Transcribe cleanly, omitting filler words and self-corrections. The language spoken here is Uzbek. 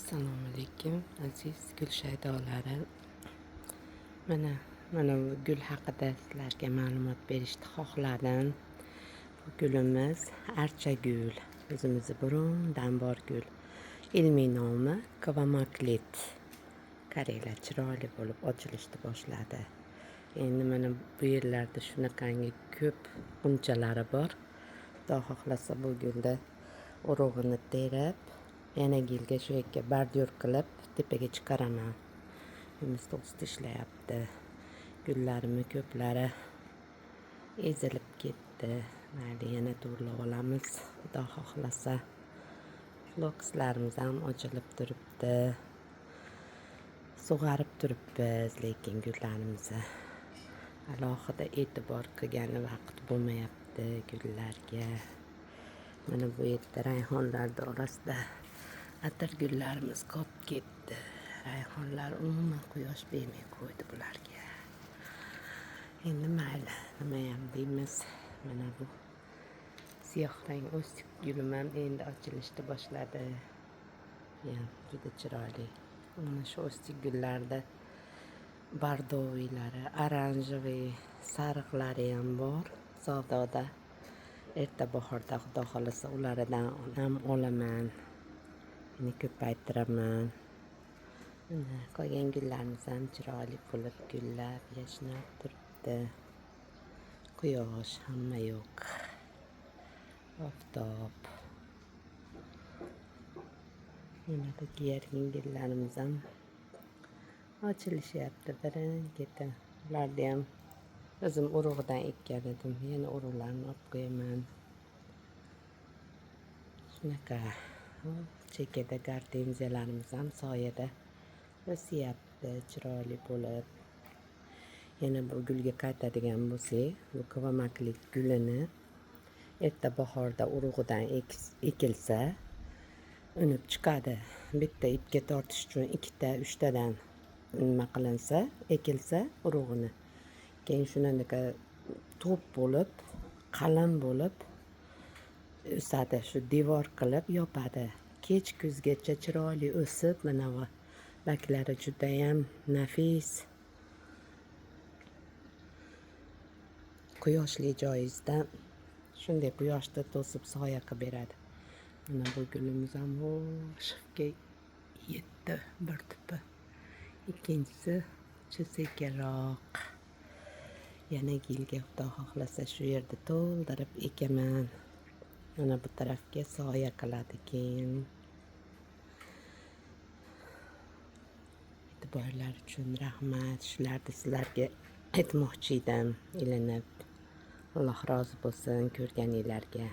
Assalomu alaykum aziz gul shaydolari. Mana bu gul haqida sizlarga ma'lumot berishni xohladim. Bu gulimiz archa gul. O'zimizda burundan bor gul. Ilmiy nomi kavamaklit. Qaranglar, chiroyli bo'lib ochilishni boshladi. Endi mana bu yerlarda shunaqangi ko'p unchalari bor. Xudo xohlasa bu gulda urug'ini terib, yana yilga shu yerga bordyur qilib tepaga chiqaraman. Uyimiz to'g'risida ishlayapti. Gullarimni ko'plari ezilib ketdi. Mayli, yana to'g'rilab olamiz. Xudo xohlasa. Lokslarimiz ham ochilib turibdi. Sug'arib turibmiz, lekin gullarimizni alohida e'tibor qilgani vaqt bo'lmayapti gullarga. Mana bu yerda rayhonlar orasida atir gullarimiz qolib ketdi. Rayhonlar umuman quyosh bermay qo'ydi bularga. Endi mayli, nima ham deymiz. Mana bu siyoh rang o'sik gulim ham endi ochilishni boshladi. Juda chiroyli. Mana shu o'sik gullarda bordoviylari, oranjoviy, sariqlari ham bor savdoda. Erta bahorda xudo xohlasa ulardan ham olaman. Buni ko'paytiraman. Qolgan gullarimiz ham chiroyli bo'lib gullab, yashnab turibdi. Quyosh hamma yo'q. Oftob. Mana bu yerning gullarimiz ham ochilishyapti birin-ketin. Ularni ham o'zim urug'idan ekkan edim. Yana urug'larni olib qo'yaman. Shunaqa. Chekada gortenziyalarimiz ham soyada o'syapti, chiroyli bo'lib. Yana bu gulga qaytadigan bo'lsak, bu kavamaklit gulini erta bahorda urug'idan ekilsa, unib chiqadi. Bitta ipga tortish uchun 2-3tadan nima qilinsa, ekilsa urug'ini. Keyin shunaqa to'p bo'lib, qalin bo'lib o'sadi. Shu devor qilib yopadi. Kech kuzgacha chiroyli o'sib, mana bu baklari juda ham nafis. Quyoshli joyingizda shunday quyoshda to'sib soya qilib beradi. Mana bu gulimiz ham shiftga yetdi bir tupi. Ikkinchisi sekinroq. Yana yilga xudo xohlasa shu yerda to'ldirib ekaman. Mana bu tarafga soya qiladi keyin. E'tiborlar uchun rahmat. Shularni sizlarga aytmoqchi edim. Ilinib. Alloh rozi bo'lsin ko'rganinglarga.